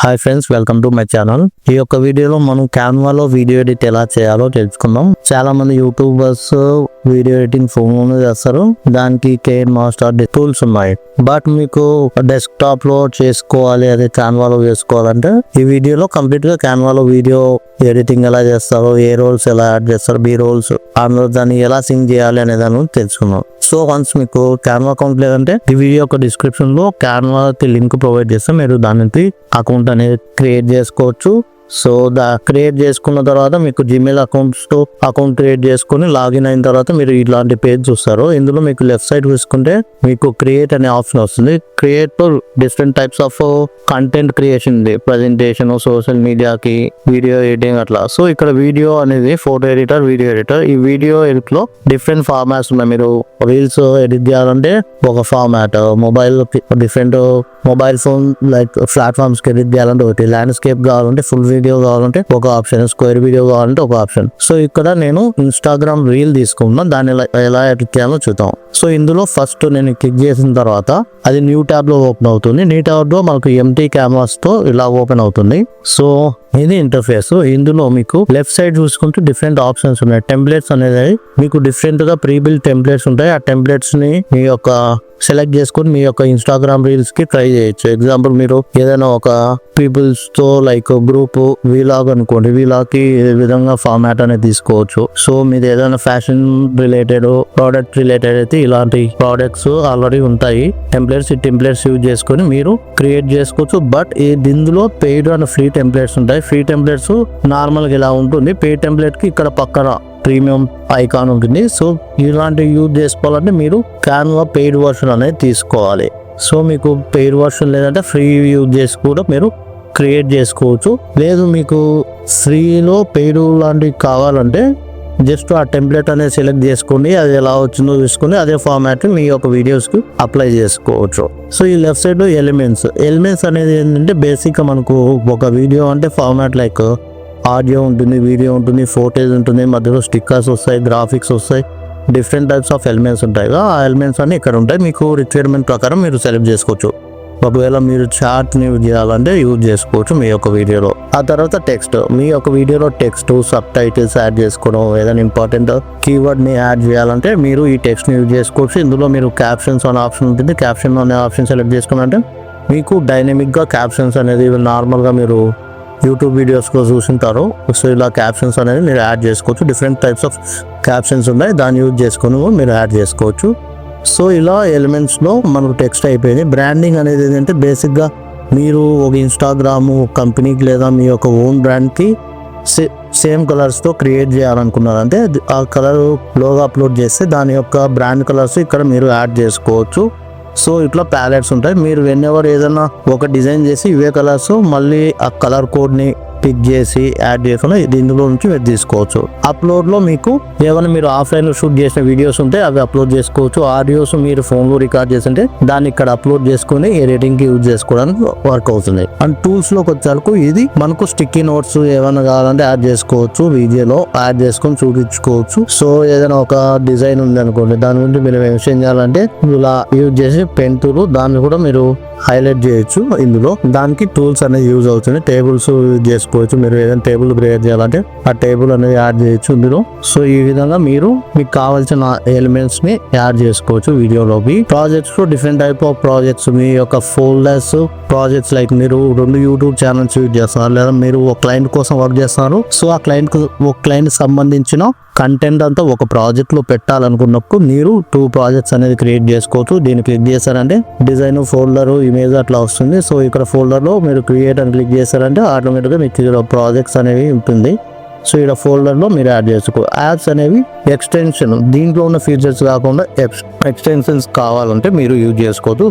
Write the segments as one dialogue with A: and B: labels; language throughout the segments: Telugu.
A: Hi friends, welcome to my channel. ఈ యొక్క వీడియోలో మనం క్యాన్వాలో వీడియో ఎడిట్ ఎలా చేయాలో తెలుసుకుందాం. చాలా మంది యూట్యూబర్స్ వీడియో ఎడిటింగ్ ఫోన్ చేస్తారు. దానికి కేన్ మాస్టర్ టూల్స్ ఉన్నాయి. బట్ మీకు డెస్క్టాప్ లో చేసుకోవాలి, అదే క్యాన్వాలో చేసుకోవాలంటే ఈ వీడియోలో కంప్లీట్ గా క్యాన్వాలో వీడియో ఎడిటింగ్ ఎలా చేస్తారో, ఏ రోల్స్ ఎలా యాడ్ చేస్తారు, బి రోల్స్, అందులో దాన్ని ఎలా సింక్ చేయాలి అనే దాన్ని తెలుసుకుందాం. సో వన్స్ మీకు క్యాన్వా అకౌంట్ లేదంటే ఈ వీడియో యొక్క డిస్క్రిప్షన్ లో క్యాన్వాకి లింక్ ప్రొవైడ్ చేస్తే మీరు దానికి అకౌంట్ అనేది క్రియేట్ చేసుకోవచ్చు. సో క్రియేట్ చేసుకున్న తర్వాత మీకు జీమెయిల్ అకౌంట్ క్రియేట్ చేసుకుని లాగిన్ అయిన తర్వాత మీరు ఇలాంటి పేజ్ చూస్తారు. ఇందులో మీకు లెఫ్ట్ సైడ్ చూసుకుంటే మీకు క్రియేట్ అనే ఆప్షన్ వస్తుంది. Create different types of content creation ఉంది. ప్రజెంటేషన్, సోషల్ మీడియాకి, వీడియో ఎడిటింగ్ అట్లా. సో ఇక్కడ వీడియో అనేది ఫోటో ఎడిటర్, వీడియో ఎడిటర్. ఈ వీడియో ఎడిట్ లో డిఫరెంట్ ఫార్మాట్స్ ఉన్నాయి. మీరు రీల్స్ ఎడిట్ చేయాలంటే ఒక format, different mobile phone like platforms కి ఎడిట్ చేయాలంటే ఒకటి, ల్యాండ్స్కేప్ కావాలంటే, ఫుల్ వీడియో కావాలంటే ఒక ఆప్షన్, స్క్వేర్ వీడియో కావాలంటే ఒక ఆప్షన్. సో ఇక్కడ నేను ఇన్స్టాగ్రామ్ రీల్ తీసుకున్నాను, దాన్ని ఎలా ఎడిట్ చేయాలో చూద్దాం. సో ఇందులో ఫస్ట్ నేను క్లిక్ చేసిన తర్వాత అది న్యూ ట్యాబ్ లో ఓపెన్ అవుతుంది. న్యూ ట్యాబ్ లో మనకు ఎంటీ క్యాన్వాస్ తో ఇలా ఓపెన్ అవుతుంది. సో ఇది ఇంటర్ఫేస్. ఇందులో మీకు లెఫ్ట్ సైడ్ చూసుకుంటే డిఫరెంట్ ఆప్షన్స్ ఉన్నాయి. టెంప్లెట్స్ అనేది మీకు డిఫరెంట్ గా ప్రీ బిల్డ్ టెంప్లెట్స్ ఉంటాయి. ఆ టెంప్లెట్స్ ని మీ యొక్క సెలెక్ట్ చేసుకుని మీ యొక్క ఇన్స్టాగ్రామ్ రీల్స్ కి ట్రై చేయొచ్చు. ఎగ్జాంపుల్ మీరు ఏదైనా ఒక పీపుల్స్ తో లైక్ గ్రూప్ వీలాగ్ అనుకోండి, వీలాగ్ కి ఏ విధంగా ఫార్మాట్ అనేది తీసుకోవచ్చు. సో మీరు ఏదైనా ఫ్యాషన్ రిలేటెడ్, ప్రోడక్ట్ రిలేటెడ్ అయితే ఇలాంటి ప్రోడక్ట్స్ ఆల్రెడీ ఉంటాయి. టెంప్లెట్స్, ఈ టెంప్లెట్స్ యూజ్ చేసుకొని మీరు క్రియేట్ చేసుకోవచ్చు. బట్ ఇందులో పెయిడ్ అండ్ ఫ్రీ టెంప్లెట్స్ ఉంటాయి. ఫ్రీ టెంప్లెట్స్ నార్మల్ గా ఇలా ఉంటుంది. పెయిడ్ టెంప్లెట్ కి ఇక్కడ పక్కన ప్రీమియం ఐకాన్ ఉంటుంది. సో ఇలాంటి యూజ్ చేసుకోవాలంటే మీరు క్యాన్వా పెయిడ్ వర్షన్ అనేది తీసుకోవాలి. సో మీకు పెయిడ్ వర్షన్ లేదంటే ఫ్రీ యూజ్ చేసి కూడా మీరు క్రియేట్ చేసుకోవచ్చు. లేదు మీకు ఫ్రీలో పెయిడ్ లాంటివి కావాలంటే జస్ట్ ఆ టెంప్లెట్ అనేది సెలెక్ట్ చేసుకోండి, అది ఎలా వచ్చిందో చూసుకొని అదే ఫార్మాట్ మీ యొక్క వీడియోస్ కి అప్లై చేసుకోవచ్చు. సో ఈ లెఫ్ట్ సైడ్ లో ఎలిమెంట్స్ అనేది ఏంటంటే బేసిక్ గా మనకు ఒక వీడియో అంటే ఫార్మాట్ లైక్ ఆడియో ఉంటుంది, వీడియో ఉంటుంది, ఫోటేజ్ ఉంటుంది, మధ్యలో స్టిక్కర్స్ వస్తాయి, గ్రాఫిక్స్ వస్తాయి, డిఫరెంట్ టైప్స్ ఆఫ్ ఎలిమెంట్స్ ఉంటాయి. ఆ ఎలిమెంట్స్ అన్ని ఇక్కడ ఉంటాయి. మీకు రిక్వైర్మెంట్ ప్రకారం మీరు సెలెక్ట్ చేసుకోవచ్చు. ఒకవేళ మీరు చార్ట్ ని యూజ్ చేయాలంటే యూజ్ చేసుకోవచ్చు మీ యొక్క వీడియోలో. ఆ తర్వాత టెక్స్ట్, మీ యొక్క వీడియోలో టెక్స్ట్, సబ్ టైటిల్స్ యాడ్ చేసుకోవడం, ఏదైనా ఇంపార్టెంట్ కీవర్డ్ ని యాడ్ చేయాలంటే మీరు ఈ టెక్స్ట్ ని యూజ్ చేసుకోవచ్చు. ఇందులో మీరు క్యాప్షన్స్ అనే ఆప్షన్ ఉంటుంది. క్యాప్షన్ అనే ఆప్షన్ సెలెక్ట్ చేసుకున్నారంటే మీకు డైనమిక్ గా క్యాప్షన్స్ అనేది నార్మల్ గా మీరు యూట్యూబ్ వీడియోస్ లో చూసింటారు. సో ఇలా క్యాప్షన్స్ అనేది మీరు యాడ్ చేసుకోవచ్చు. డిఫరెంట్ టైప్స్ ఆఫ్ క్యాప్షన్స్ ఉన్నాయి, దాన్ని యూజ్ చేసుకుని మీరు యాడ్ చేసుకోవచ్చు. సో ఇలా ఎలిమెంట్స్ లో మనకు టెక్స్ట్ అయిపోయింది. బ్రాండింగ్ అనేది ఏంటంటే బేసిక్ గా మీరు ఒక ఇన్స్టాగ్రామ్ కంపెనీకి లేదా మీ యొక్క ఓన్ బ్రాండ్ కి సేమ్ కలర్స్ తో క్రియేట్ చేయాలనుకున్నారంటే ఆ కలర్ లోగో అప్లోడ్ చేస్తే దాని యొక్క బ్రాండ్ కలర్స్ ఇక్కడ మీరు యాడ్ చేసుకోవచ్చు. సో ఇట్లా ప్యాలెట్స్ ఉంటాయి. మీరు వెన్నెవర్ ఏదైనా ఒక డిజైన్ చేసి ఇవే కలర్స్ మళ్ళీ ఆ కలర్ కోడ్ ని పిక్ చేసి యాడ్ చేసుకుని ఇందులో నుంచి మీరు తీసుకోవచ్చు. అప్లోడ్ లో మీకు ఏమైనా మీరు ఆఫ్లైన్ లో షూట్ చేసిన వీడియోస్ ఉంటే అవి అప్లోడ్ చేసుకోవచ్చు. ఆడియోస్ మీరు ఫోన్ లో రికార్డ్ చేస్తుంటే దాన్ని ఇక్కడ అప్లోడ్ చేసుకుని ఎడిటింగ్ కి యూజ్ చేసుకోవడానికి వర్క్ అవుతుంది. అండ్ టూల్స్ లోకి వచ్చేందుకు ఇది మనకు స్టిక్కీ నోట్స్ ఏమైనా కావాలంటే యాడ్ చేసుకోవచ్చు. వీడియోలో యాడ్ చేసుకొని చూపించుకోవచ్చు. సో ఏదైనా ఒక డిజైన్ ఉంది అనుకోండి, దాని గురించి మీరు మెన్షన్ చేయాలంటే ఇలా యూజ్ చేసి పెన్ టూల్ దాన్ని కూడా మీరు హైలైట్ చేయొచ్చు. ఇందులో దానికి టూల్స్ అనేది యూజ్ అవుతుంది. టేబుల్స్ యూజ్ చేసుకోవచ్చు. మీరు ఏదైనా టేబుల్ క్రియేట్ చేయాలంటే ఆ టేబుల్ అనేది యాడ్ చేయొచ్చు ఇందులో. సో ఈ విధంగా మీరు మీకు కావాల్సిన ఎలిమెంట్స్ ని యాడ్ చేసుకోవచ్చు వీడియోలోకి. ప్రాజెక్ట్స్ లో డిఫరెంట్ టైప్ ఆఫ్ ప్రాజెక్ట్స్, మీ యొక్క ఫోల్డర్స్ ప్రాజెక్ట్స్ లైక్ మీరు 2 యూట్యూబ్ ఛానల్స్ యూజ్ చేస్తున్నారు, లేదా మీరు ఒక క్లయింట్ కోసం వర్క్ చేస్తున్నారు. సో ఆ క్లయింట్ సంబంధించిన కంటెంట్ అంతా ఒక ప్రాజెక్ట్ లో పెట్టాలనుకున్నప్పుడు మీరు 2 ప్రాజెక్ట్స్ అనేది క్రియేట్ చేసుకోవచ్చు. దీన్ని క్లిక్ చేశారంటే డిజైన్, ఫోల్డర్, ఇమేజ్ అట్లా వస్తుంది. సో ఇక్కడ ఫోల్డర్ లో మీరు క్రియేట్ అని క్లిక్ చేశారంటే ఆటోమేటిక్ గా మీకు ప్రాజెక్ట్స్ అనేవి ఉంటుంది. సో ఇక్కడ ఫోల్డర్ లో మీరు యాడ్ చేసుకో. యాప్స్ అనేవి ఎక్స్టెన్షన్, దీంట్లో ఉన్న ఫీచర్స్ కాకుండా ఎక్స్టెన్షన్స్ కావాలంటే మీరు యూజ్ చేసుకోవచ్చు.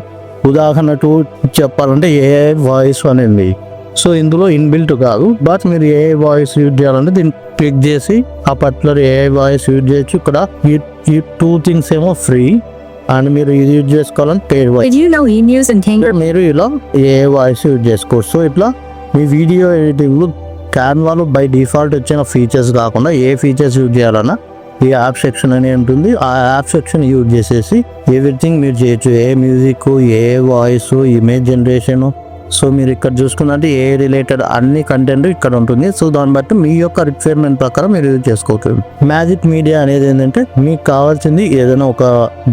A: ఉదాహరణకు చెప్పాలంటే ఏఐ వాయిస్ అనేది. సో ఇందులో ఇన్బిల్ట్ కాదు, బట్ మీరు ఏఐ వాయిస్ యూజ్ చేయాలంటే దీన్ని క్లిక్ చేసి ఆ పర్టికులర్ ఏఐ వాయిస్ యూజ్ చేయొచ్చు. ఇక్కడ ఈ 2 థింగ్స్ ఏమో ఫ్రీ అండ్ మీరు ఇది యూజ్ చేసుకోవాలని పెయిడ్ వాయిస్. మీరు ఇలా ఏఐ వాయిస్ యూజ్ చేసుకోవచ్చు. సో ఇట్లా మీ వీడియో ఎడిటింగ్ లో క్యాన్వాలో బై డిఫాల్ట్ వచ్చిన ఫీచర్స్ కాకుండా ఏ ఫీచర్స్ యూజ్ చేయాలన్నా ఈ యాప్ సెక్షన్ అని ఉంటుంది. ఆ యాప్ సెక్షన్ యూజ్ చేసేసి ఎవ్రీథింగ్ మీరు చేయొచ్చు. ఏ మ్యూజిక్, ఏ వాయిస్, ఇమేజ్ జనరేషన్, సో మీరు ఇక్కడ చూసుకున్నట్టు ఏ రిలేటెడ్ అన్ని కంటెంట్ ఇక్కడ ఉంటుంది. సో దాన్ని బట్టి మీ యొక్క రిక్వైర్మెంట్ ప్రకారం మీరు యూజ్ చేసుకోవచ్చు. మ్యాజిక్ మీడియా అనేది ఏంటంటే మీకు కావాల్సింది ఏదైనా ఒక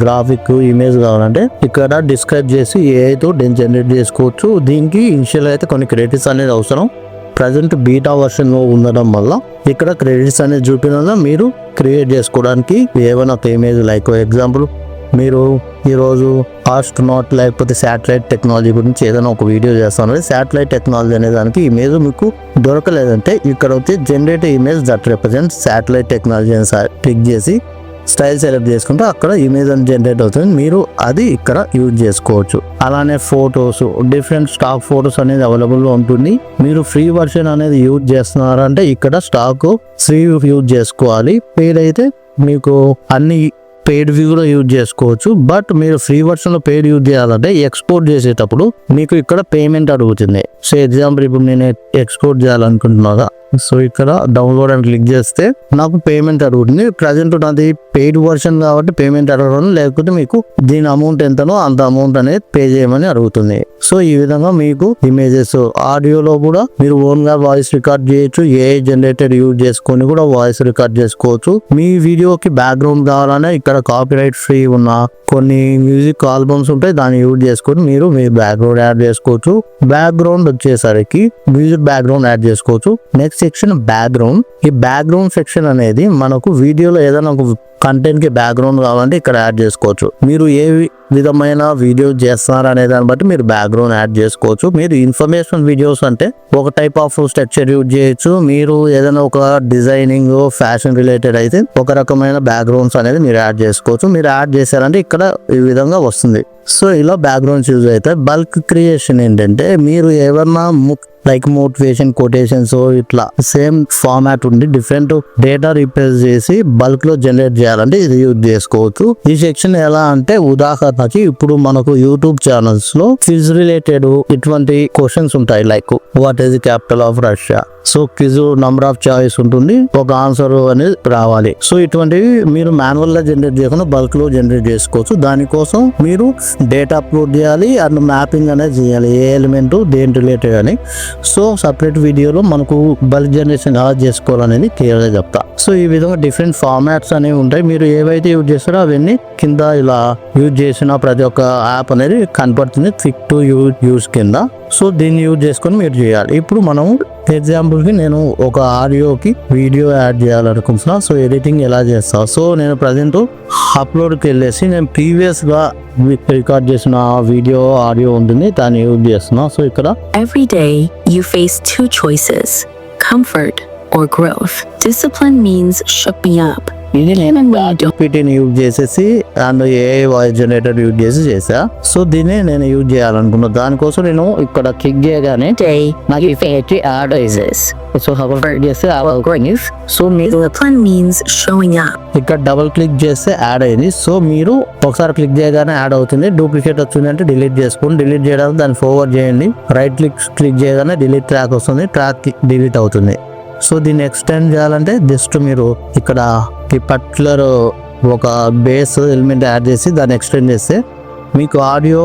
A: గ్రాఫిక్ ఇమేజ్ కావాలంటే ఇక్కడ డిస్క్రైబ్ చేసి ఏఐతో జనరేట్ చేసుకోవచ్చు. దీనికి ఇనిషియల్ అయితే కొన్ని క్రెడిట్స్ అనేది అవసరం. ప్రజెంట్ బీటా వర్షన్ లో ఉండడం వల్ల ఇక్కడ క్రెడిట్స్ అనేది చూపిన మీరు క్రియేట్ చేసుకోవడానికి ఏమైనా ఒక ఇమేజ్ లైక్ ఎగ్జాంపుల్ మీరు ఈరోజు ఆస్ట్రోనాట్ లేకపోతే శాటిలైట్ టెక్నాలజీ గురించి ఏదైనా ఒక వీడియో చేస్తాను. శాటిలైట్ టెక్నాలజీ అనే దానికి ఇమేజ్ మీకు దొరకలేదంటే ఇక్కడ వచ్చి generate image that represent satellite technology అని క్లిక్ చేసి స్టైల్ సెలెక్ట్ చేసుకుంటే అక్కడ ఇమేజ్ అని జనరేట్ అవుతుంది. మీరు అది ఇక్కడ యూజ్ చేసుకోవచ్చు. అలానే ఫొటోస్ డిఫరెంట్ స్టాక్ ఫొటోస్ అనేది అవైలబుల్ గా ఉంటుంది. మీరు ఫ్రీ వర్షన్ అనేది యూజ్ చేస్తున్నారంటే ఇక్కడ స్టాక్ ఫ్రీ యూజ్ చేసుకోవాలి. పెయిడ్ అయితే మీకు అన్ని పెయిడ్ వ్యూ కూడా యూజ్ చేసుకోవచ్చు. బట్ మీరు ఫ్రీ వర్షన్ లో పెయిడ్ యూజ్ చేయాలంటే ఎక్స్పోర్ట్ చేసేటప్పుడు మీకు ఇక్కడ పేమెంట్ అడుగుతుంది. సో ఎగ్జాంపుల్ ఇప్పుడు నేను ఎక్స్పోర్ట్ చేయాలనుకుంటున్నాగా సో ఇక్కడ డౌన్లోడ్ అని క్లిక్ చేస్తే నాకు పేమెంట్ అడుగుతుంది. ప్రజెంట్ నాది పెయిడ్ వర్షన్ కాబట్టి పేమెంట్ అడగడం, లేకపోతే మీకు దీని అమౌంట్ ఎంతనో అంత అమౌంట్ అనేది పే చేయమని అడుగుతుంది. సో ఈ విధంగా మీకు ఇమేజెస్ ఆడియోలో కూడా మీరు ఓన్ గా వాయిస్ రికార్డ్ చేయొచ్చు. ఏఐ జనరేటెడ్ యూజ్ చేసుకొని కూడా వాయిస్ రికార్డ్ చేసుకోవచ్చు. మీ వీడియోకి బ్యాక్గ్రౌండ్ కావాలన్నా ఇక్కడ కాపీరైట్ ఫ్రీ ఉన్న కొన్ని మ్యూజిక్ ఆల్బమ్స్ ఉంటాయి, దాన్ని యూజ్ చేసుకొని మీరు మీ బ్యాక్గ్రౌండ్ యాడ్ చేసుకోవచ్చు. బ్యాక్గ్రౌండ్ వచ్చేసరికి మ్యూజిక్ బ్యాక్గ్రౌండ్ యాడ్ చేసుకోవచ్చు. Next section background. ఈ బ్యాక్గ్రౌండ్ సెక్షన్ అనేది మనకు వీడియోలో ఏదైనా ఒక కంటెంట్ కి బ్యాక్గ్రౌండ్ కావాలంటే ఇక్కడ యాడ్ చేసుకోవచ్చు. మీరు ఏ విధమైన వీడియో చేస్తున్నారు అనే దాన్ని బట్టి మీరు బ్యాక్గ్రౌండ్ యాడ్ చేసుకోవచ్చు. మీరు ఇన్ఫర్మేషన్ వీడియోస్ అంటే ఒక టైప్ ఆఫ్ స్ట్రక్చర్ యూజ్ చేయొచ్చు. మీరు ఏదైనా ఒక డిజైనింగ్ ఫ్యాషన్ రిలేటెడ్ అయితే ఒక రకమైన బ్యాక్గ్రౌండ్స్ అనేది మీరు యాడ్ చేసుకోవచ్చు. మీరు యాడ్ చేశారంటే ఇక్కడ ఈ విధంగా వస్తుంది. సో ఇలా బ్యాక్గ్రౌండ్స్ యూజ్ అవుతాయి. బల్క్ క్రియేషన్ ఏంటంటే మీరు ఏమన్నా లైక్ మోటివేషన్ కొటేషన్స్ ఇట్లా సేమ్ ఫార్మాట్ ఉండి డిఫరెంట్ డేటా రిప్రెస్ చేసి బల్క్ లో జనరేట్ చేయాలంటే ఇది యూజ్ చేసుకోవచ్చు. ఈ సెక్షన్ ఎలా అంటే ఉదాహరణకి ఇప్పుడు మనకు యూట్యూబ్ ఛానల్స్ లో క్విజ్ రిలేటెడ్ ఇటువంటి క్వశ్చన్స్ ఉంటాయి. Like what is the capital of Russia. So quiz number of choice ఉంటుంది, ఒక ఆన్సర్ అనేది రావాలి. సో ఇటువంటివి మీరు మాన్యువల్ గా జనరేట్ చేయకుండా బల్క్ లో జనరేట్ చేసుకోవచ్చు. దానికోసం మీరు డేటా అప్లోడ్ చేయాలి అండ్ మ్యాపింగ్ అనేది చేయాలి ఏ ఎలిమెంట్ దేని రిలేటెడ్ అని. సో సపరేట్ వీడియోలో మనకు బల్క్ జనరేషన్ ఎలా చేసుకోవాలనేది క్లియర్ గా చెప్తా. సో ఈ విధంగా డిఫరెంట్ ఫార్మాట్స్ అనేవి ఉంటాయి. మీరు ఏవైతే యూజ్ చేస్తారో అవన్నీ కింద ఇలా యూజ్ చేసిన ప్రతి ఒక్క యాప్ అనేది కనపడుతుంది క్లిక్ టు యూజ్ కింద. సో దీన్ని యూజ్ చేసుకొని మీరు చేయాలి. ఇప్పుడు మనం ఎగ్జాంపుల్ కి నేను ఒక ఆడియోకి వీడియో యాడ్ చేయాలనుకుంటున్నా. సో ఎడిటింగ్ ఎలా చేస్తా. సో నేను ప్రజెంట్ అప్లోడ్కి వెళ్ళేసి నేను ప్రీవియస్ గా రికార్డ్ చేసిన వీడియో ఆడియో ఉంటుంది, దాన్ని యూజ్ చేస్తున్నా. సో ఇక్కడ
B: Every day you face two choices, comfort or growth. Discipline means shut me up.
A: ఇది నేను పీటీని యూజ్ చేసేసి and AI voice generator use చేసా. సో దీన్ని నేను యూజ్ చేయాలనుకున్నా. దానికోసం నేను ఇక్కడ క్లిక్ చేయగానే నాకు యాడ్ సో చేస్తే సో మీరు
B: Discipline means showing up.
A: ఇక్కడ డబుల్ క్లిక్ చేస్తే యాడ్ అయింది. సో మీరు ఒకసారి క్లిక్ చేయగానే యాడ్ అవుతుంది. డూప్లికేట్ వచ్చింది అంటే డిలీట్ చేసుకోండి. డిలీట్ చేయడానికి దాన్ని ఫార్వర్డ్ చేయండి. రైట్ క్లిక్ చేయగానే డిలీట్ ట్రాక్ వస్తుంది, ట్రాక్ డిలీట్ అవుతుంది. సో దీన్ని ఎక్స్టెండ్ చేయాలంటే జస్ట్ మీరు ఇక్కడ ఈ పర్టికులర్ ఒక బేస్ ఎలిమెంట్ యాడ్ చేసి దాన్ని ఎక్స్టెండ్ చేస్తే మీకు ఆడియో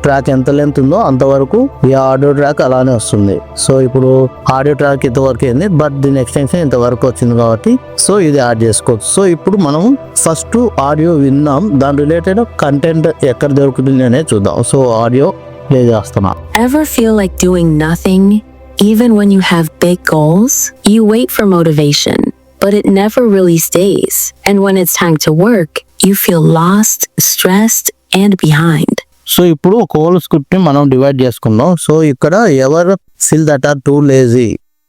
A: ట్రాక్ ఎంత లెంత్ ఉందో అంతవరకు ఈ ఆడియో ట్రాక్ అలానే వస్తుంది. సో ఇప్పుడు ఆడియో ట్రాక్ ఇంతవరకు అయింది, బట్ దీని ఎక్స్టెన్షన్ ఇంతవరకు వచ్చింది కాబట్టి సో ఇది యాడ్ చేసుకోవచ్చు. సో ఇప్పుడు మనం ఫస్ట్ ఆడియో విన్నాం, దాని రిలేటెడ్ కంటెంట్ ఎక్కడ దొరుకుతుంది అనేది చూద్దాం. సో ఆడియో ప్లే చేస్తున్నా.
B: Ever feel like doing nothing? Even when you have big goals, you wait for motivation, but it never really stays. And when it's time to work, you feel lost, stressed, and behind.
A: So ఇప్పుడు ఒక హోల్ స్క్రిప్ట్ ని మనం డివైడ్ చేసుకుందాం. సో ఇక్కడ ever feel that are too lazy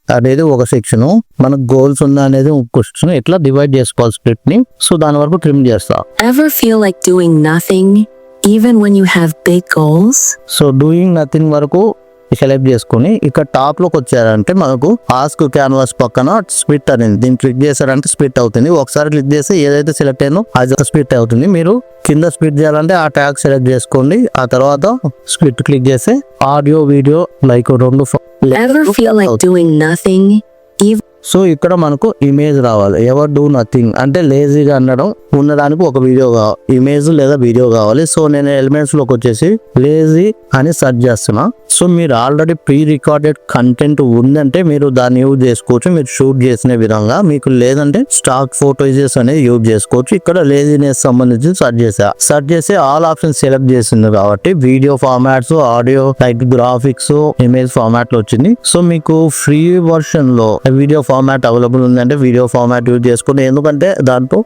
A: అనేది ఒక సెక్షన్, మనకు గోల్స్ ఉన్న అనేది ఒక క్వశ్చన్. ఇట్లా డివైడ్ చేసుకోవాలి స్క్రిప్ట్ ని. సో దాని వరకు ట్రిమ్ చేస్తా.
B: Ever feel like doing nothing, even when you have big goals?
A: So doing nothing వరకు సెలెక్ట్ చేసుకుని ఇక్కడ టాప్ లోకి వచ్చారంటే మనకు ఆస్క్ క్యాన్వాస్ పక్కన స్ప్లిట్ అనేది దీన్ని క్లిక్ చేశారంటే స్ప్లిట్ అవుతుంది. ఒకసారి క్లిక్ చేస్తే ఏదైతే సెలెక్ట్ అయిందో అది స్ప్లిట్ అవుతుంది. మీరు కింద స్ప్లిట్ చేయాలంటే ఆ ట్యాగ్ సెలెక్ట్ చేసుకోండి. ఆ తర్వాత స్ప్లిట్ క్లిక్ చేస్తే ఆడియో వీడియో లైక్ రెండు
B: Ever feel like doing nothing, even
A: so ఇక్కడ మనకు ఇమేజ్ రావాలి. ఎవర్ డూ నథింగ్ అంటే లేజీగా ఉండడానికి ఒక వీడియో ఇమేజ్ లేదా వీడియో కావాలి. సో నేను ఎలిమెంట్స్ లోకి వచ్చేసి లేజీ అని సెర్చ్ చేస్తున్నా. సో మీరు ఆల్రెడీ ప్రీ రికార్డెడ్ కంటెంట్ ఉందంటే మీరు దాన్ని యూజ్ చేసుకోవచ్చు, మీరు షూట్ చేసిన విధంగా. మీకు లేదంటే స్టాక్ ఫోటోజెస్ అనేది యూజ్ చేసుకోవచ్చు. ఇక్కడ లేజీనెస్ సంబంధించి సెర్చ్ చేసి ఆల్ ఆప్షన్ సెలెక్ట్ చేసింది కాబట్టి video formats, audio like graphics, image format లో వచ్చింది. సో మీకు ఫ్రీ వర్షన్ లో వీడియో ఫార్మాట్ అవైలబుల్ ఉందంటే వీడియో ఫార్మాట్ యూజ్ చేసుకోండి. ఎందుకంటే దాంట్లో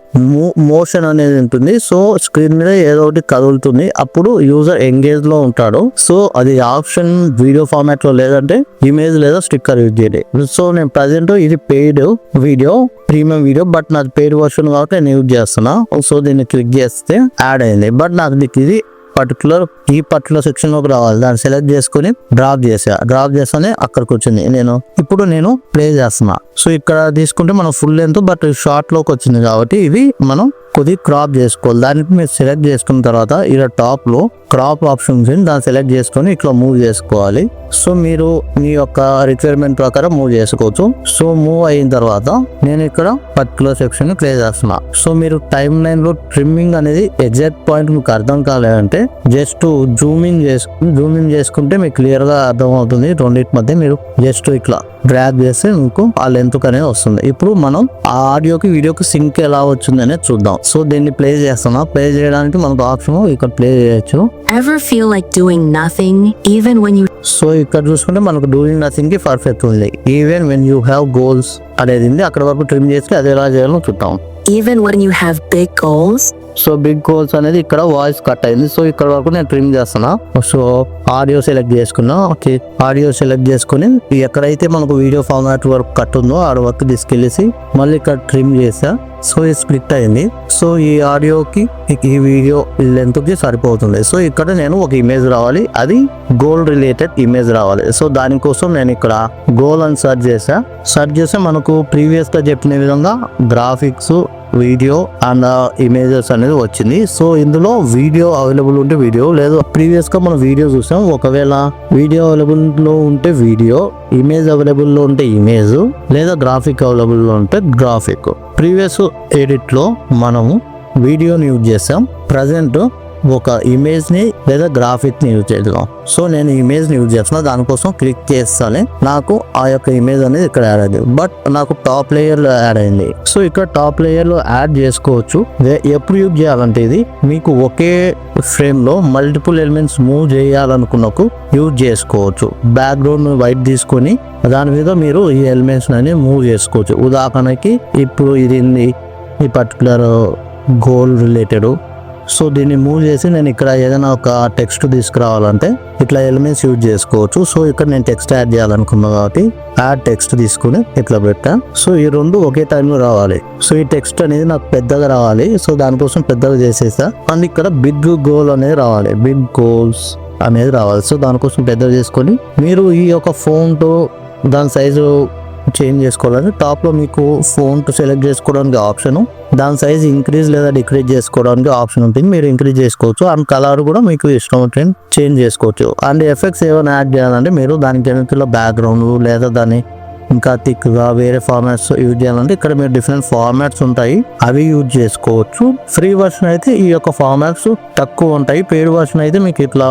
A: మోషన్ అనేది ఉంటుంది. సో స్క్రీన్ మీద ఏదో ఒకటి కదులుతుంది, అప్పుడు యూజర్ ఎంగేజ్ లో ఉంటాడు. సో అది ఆప్షన్ వీడియో ఫార్మాట్ లో లేదంటే ఇమేజ్ లేదా స్టిక్కర్ యూజ్ చేయండి. సో నేను ప్రజెంట్ ఇది paid video, premium video, but నాకు పెయిడ్ వర్షన్ కాబట్టి నేను యూజ్ చేస్తున్నా. సో దీన్ని క్లిక్ చేస్తే యాడ్ అయింది. బట్ నాకు ఇది ఈ పర్టికులర్ సెక్షన్ లోకి రావాలి. దాన్ని సెలెక్ట్ చేసుకుని డ్రాప్ చేస్తానే అక్కడికి వచ్చింది. ఇప్పుడు నేను ప్లే చేస్తున్నా. సో ఇక్కడ తీసుకుంటే మనం ఫుల్ లెంత్, బట్ షార్ట్ లోకి వచ్చింది కాబట్టి ఇవి మనం కొద్దిగా క్రాప్ చేసుకోవాలి. దానికి మీరు సెలెక్ట్ చేసుకున్న తర్వాత ఇలా టాప్ లో క్రాప్ ఆప్షన్స్ దాన్ని సెలెక్ట్ చేసుకొని ఇట్లా మూవ్ చేసుకోవాలి. సో మీరు మీ యొక్క రిక్వైర్మెంట్ ప్రకారం మూవ్ చేసుకోవచ్చు. సో మూవ్ అయిన తర్వాత నేను ఇక్కడ పర్టికులర్ సెక్షన్ ప్లే చేస్తున్నా. సో మీరు టైమ్ లైన్ లో ట్రిమ్మింగ్ అనేది ఎగ్జాక్ట్ పాయింట్ మీకు అర్థం కాలేదంటే జస్ట్ జూమింగ్ చేసుకుంటే మీకు క్లియర్ గా అర్థం అవుతుంది. రెండింటి మధ్య మీరు జస్ట్ ఇట్లా డ్రాగ్ చేస్తే మీకు ఆ లెంత్ అనేది వస్తుంది. ఇప్పుడు మనం ఆ ఆడియోకి వీడియోకి సింక్ ఎలా వచ్చింది అనేది చూద్దాం. సో దీన్ని ప్లే చేస్తున్నా. ప్లే చేయడానికి మనకు ఆప్షన్ ఇక్కడ ప్లే చేయొచ్చు.
B: Ever feel like doing nothing even when you
A: so ఇక్కడ చూసుకుంటే మనకు డూయింగ్ నథింగ్ కి పర్ఫెక్ట్ ఉంది. Even when you have goals అనేది ఉంది. అక్కడ వరకు ట్రిమ్ చేస్తే అది ఎలా చేయాలో చూద్దాం.
B: even when you have big goals?
A: So big goals అనేది ఇక్కడ వాయిస్ కట్ అయింది. సో ఇక్కడ వరకు నేను ట్రిమ్ చేస్తున్నా. సో ఆడియో సెలెక్ట్ చేసుకున్నా. ఓకే, ఆడియో సెలెక్ట్ చేసుకుని ఎక్కడైతే మనకు వీడియో ఫార్మాట్ వరకు కట్ ఉందో ఆడ వరకు తీసుకెళ్ళేసి మళ్ళీ ఇక్కడ ట్రిమ్ చేసా. సో ఇది స్ప్లిట్ అయింది. సో ఈ ఆడియోకి ఈ వీడియో లెంత్ కి సరిపోతుంది. సో ఇక్కడ నేను ఒక ఇమేజ్ రావాలి, అది గోల్ రిలేటెడ్ ఇమేజ్ రావాలి. సో దానికోసం నేను ఇక్కడ గోల్ అని సెర్చ్ చేస్తే మనకు ప్రీవియస్ గా చెప్పిన విధంగా గ్రాఫిక్స్, వీడియో అండ్ ఇమేజెస్ అనేది వచ్చింది. సో ఇందులో వీడియో అవైలబుల్ ఉంటే వీడియో, లేదా ప్రీవియస్ గా మనం వీడియో చూసాం. ఒకవేళ వీడియో అవైలబుల్ లో ఉంటే వీడియో, ఇమేజ్ అవైలబుల్ లో ఉంటే ఇమేజ్, లేదా గ్రాఫిక్ అవైలబుల్ లో ఉంటే గ్రాఫిక్. ప్రీవియస్ ఎడిట్ లో మనము వీడియోని యూజ్ చేసాం. ప్రజెంట్ ఒక ఇమేజ్ ని లేదా గ్రాఫిక్ ని యూజ్ చేద్దాం. సో నేను ఇమేజ్ ని యూజ్ చేస్తున్నా. దానికోసం క్లిక్ చేస్తానే నాకు ఆ యొక్క ఇమేజ్ అనేది ఇక్కడ యాడ్ అయింది. బట్ నాకు టాప్ లేయర్ లో యాడ్ అయింది. సో ఇక్కడ టాప్ లేయర్ లో యాడ్ చేసుకోవచ్చు. ఎప్పుడు యూజ్ చేయాలంటే ఇది మీకు ఒకే ఫ్రేమ్ లో మల్టిపుల్ ఎలిమెంట్స్ మూవ్ చేయాలనుకున్నకు యూజ్ చేసుకోవచ్చు. బ్యాక్గ్రౌండ్ వైట్ తీసుకొని దాని మీద మీరు ఈ ఎలిమెంట్స్ అనేది మూవ్ చేసుకోవచ్చు. ఉదాహరణకి ఇప్పుడు ఇది ఈ పర్టికులర్ గోల్ రిలేటెడ్. సో దీన్ని మూవ్ చేసి నేను ఇక్కడ ఏదైనా ఒక టెక్స్ట్ తీసుకురావాలంటే ఇట్లా ఎలిమెంట్స్ యూజ్ చేసుకోవచ్చు. సో ఇక్కడ నేను టెక్స్ట్ యాడ్ చేయాలనుకున్నా కాబట్టి యాడ్ టెక్స్ట్ తీసుకుని ఇట్లా పెట్టా. సో ఈ రెండు ఒకే టైంలో రావాలి. సో ఈ టెక్స్ట్ అనేది నాకు పెద్దగా రావాలి. సో దానికోసం పెద్దగా చేసేసా. అండ్ ఇక్కడ బిగ్ గోల్ అనేది రావాలి, బిగ్ గోల్స్ అనేది రావాలి. సో దానికోసం పెద్దగా చేసుకొని మీరు ఈ యొక్క ఫోన్తో దాని సైజు చేంజ్ చేసుకోవాలని టాప్ లో మీకు ఫోన్ సెలెక్ట్ చేసుకోవడానికి ఆప్షన్, దాని సైజ్ ఇంక్రీజ్ లేదా డిక్రీజ్ చేసుకోవడానికి ఆప్షన్ ఉంటుంది. మీరు ఇంక్రీజ్ చేసుకోవచ్చు. అండ్ కలర్ కూడా మీకు ఇష్టం ఉంటుంది చేంజ్ చేసుకోవచ్చు. అండ్ ఎఫెక్ట్స్ ఏమైనా యాడ్ చేయాలంటే మీరు దానికి వెనకాల బ్యాక్గ్రౌండ్ లేదా దాన్ని ఇంకా థిక్ గా వేరే ఫార్మాట్స్ యూజ్ చేయాలంటే ఇక్కడ మీరు డిఫరెంట్ ఫార్మాట్స్ ఉంటాయి, అవి యూజ్ చేసుకోవచ్చు. ఫ్రీ వర్షన్ అయితే ఈ యొక్క ఫార్మాట్స్ తక్కువ ఉంటాయి. పెయిడ్ వర్షన్ అయితే మీకు ఇట్లా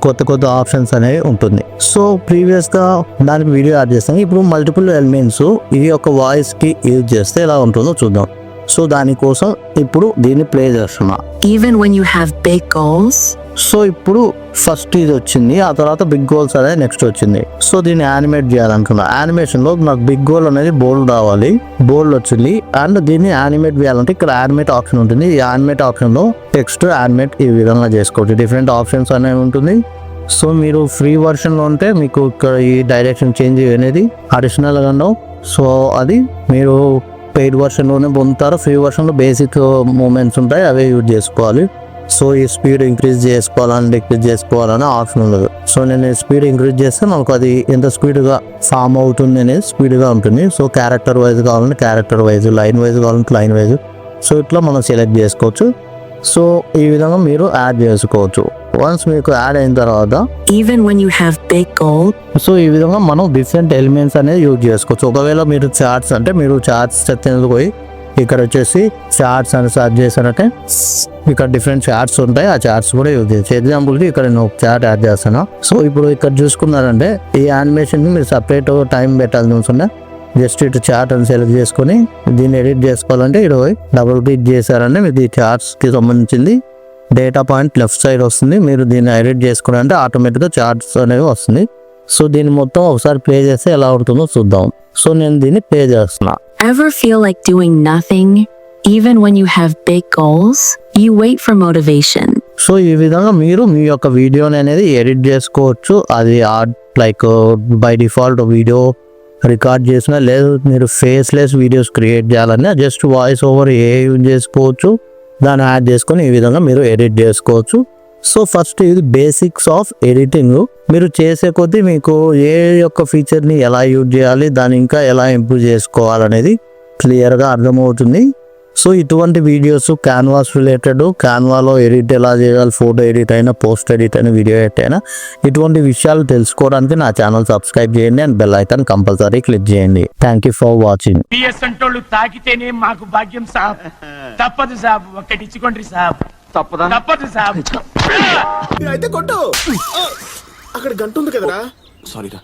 A: కొత్త ఆప్షన్స్ అనేవి ఉంటుంది. సో ప్రీవియస్ గా దానికి వీడియో యాడ్ చేస్తాను. ఇప్పుడు మల్టిపుల్ ఎలిమెంట్స్ ఈ యొక్క వాయిస్ కి యూజ్ చేస్తే ఎలా ఉంటుందో చూద్దాం. సో దానికోసం ఇప్పుడు దీన్ని ప్లే చేస్తున్నా.
B: Even when you have big goals?
A: So ఇప్పుడు ఫస్ట్ ఇది వచ్చింది, ఆ తర్వాత బిగ్ గోల్స్ అనేది నెక్స్ట్ వచ్చింది. సో దీన్ని యానిమేట్ చేయాలనుకున్నా. యానిమేషన్ లో నాకు బిగ్ గోల్ అనేది బోల్డ్ రావాలి, బోల్డ్ వచ్చింది. అండ్ దీన్ని యానిమేట్ చేయాలంటే ఇక్కడ యానిమేట్ ఆప్షన్ ఉంటుంది. ఈ యానిమేట్ ఆప్షన్ లో టెక్స్ట్ యానిమేట్ ఈ విధంగా చేసుకోవచ్చు. డిఫరెంట్ ఆప్షన్స్ అనేవి ఉంటుంది. సో మీరు ఫ్రీ వర్షన్ లో ఉంటే మీకు ఇక్కడ ఈ డైరెక్షన్ చేంజ్ అనేది అడిషనల్ గా ఉండవు. సో అది మీరు పెయిడ్ వర్షన్ లోనే పొందుతారు. ఫ్రీ వర్షన్ లో బేసిక్ మూమెంట్స్ ఉంటాయి, అవే యూజ్ చేసుకోవాలి. సో ఈ స్పీడ్ ఇంక్రీజ్ చేసుకోవాలని డిక్రీజ్ చేసుకోవాలని ఆప్షన్ ఉండదు. సో నేను స్పీడ్ ఇంక్రీజ్ చేస్తే మనకు అది ఎంత స్పీడ్గా ఫామ్ అవుతుంది అనేది స్పీడ్గా ఉంటుంది. సో క్యారెక్టర్ వైజ్ కావాలంటే క్యారెక్టర్ వైజ్, లైన్ వైజ్ కావాలంటే లైన్ వైజ్. సో ఇట్లా మనం సెలెక్ట్ చేసుకోవచ్చు. సో ఈ విధంగా మీరు యాడ్ చేసుకోవచ్చు. వన్స్ మీకు యాడ్ అయిన తర్వాత
B: Even when you have big goals,
A: so ఈ విధంగా మనం డిఫరెంట్ ఎలిమెంట్స్ అనేది యూజ్ చేసుకోవచ్చు. ఒకవేళ మీరు చార్ట్స్ అంటే మీరు చార్ట్స్ సెట్టింగ్స్ పోయి ఇక్కడ వచ్చేసి చార్ట్స్ అని సెర్చ్ చేశారంటే ఇక్కడ డిఫరెంట్ చార్ట్స్ ఉంటాయి. ఆ చార్ట్స్ కూడా యూజ్ చేయొచ్చు. ఎగ్జాంపుల్కి ఇక్కడ నేను ఒక చార్ట్ యాడ్ చేస్తాను. సో ఇప్పుడు ఇక్కడ చూసుకున్నారంటే ఈ యానిమేషన్కి మీరు సపరేట్ టైం పెట్టాల్సి ఉంటుంది. జస్ట్ ఇటు చార్ట్ అని సెలెక్ట్ చేసుకొని దీన్ని ఎడిట్ చేసుకోవాలంటే ఇక్కడ పోయి డబుల్ క్లిక్ చేశారంటే మీకు ఈ చార్ట్స్కి సంబంధించింది డేటా పాయింట్ లెఫ్ట్ సైడ్ వస్తుంది. మీరు దీన్ని ఎడిట్ చేసుకున్నారంటే ఆటోమేటిక్గా చార్ట్స్ అనేవి వస్తుంది. సో దీన్ని మొత్తం ఒకసారి ప్లే చేస్తే ఎలా ఉంటుందో చూద్దాం. సో నేను దీన్ని ప్లే చేస్తున్నా.
B: ever feel like doing nothing? Even when you have big goals, you wait for motivation.
A: So ఈ విధంగా మీరు మీ యొక్క వీడియోని అనేది ఎడిట్ చేసుకోవచ్చు. అది like by default video record చేసినా లేదు మీరు ఫేస్లెస్ వీడియోస్ క్రియేట్ చేయాలన్నా జస్ట్ వాయిస్ ఓవర్ యూజ్ చేసుకోవచ్చు. దాన్ని యాడ్ చేసుకొని ఈ విధంగా మీరు ఎడిట్ చేసుకోవచ్చు. సో ఫస్ట్ ఇది బేసిక్స్ ఆఫ్ ఎడిటింగ్. మీరు చేసే కొద్దీ మీకు ఏ యొక్క ఫీచర్ని ఎలా యూజ్ చేయాలి, దాన్ని ఇంకా ఎలా ఇంప్రూవ్ చేసుకోవాలనేది క్లియర్గా అర్థమవుతుంది. సో ఇటువంటి వీడియోస్ క్యాన్వాస్ రిలేటెడ్, క్యాన్వాలో ఎడిట్ ఎలా చేయాలి, ఫోటో ఎడిట్ అయినా, పోస్ట్ ఎడిట్ అయినా, వీడియో ఎడిట్ అయినా, ఇటువంటి విషయాలు తెలుసుకోవడానికి నా ఛానల్ సబ్స్క్రైబ్ చేయండి and bell icon compulsory click చేయండి. Thank you for watching.
C: పిఎస్ంటోళ్ళు తాకితేనే మాకు భాగ్యం సాబ్. తప్పదు సాబ్, ఒక్కటి ఇచ్చుకోండి సాబ్.
D: తప్పదా?
C: తప్పదు సాబ్.
E: అయితే కొట్టు అక్కడ గంట ఉంది కదరా.
D: సారీరా.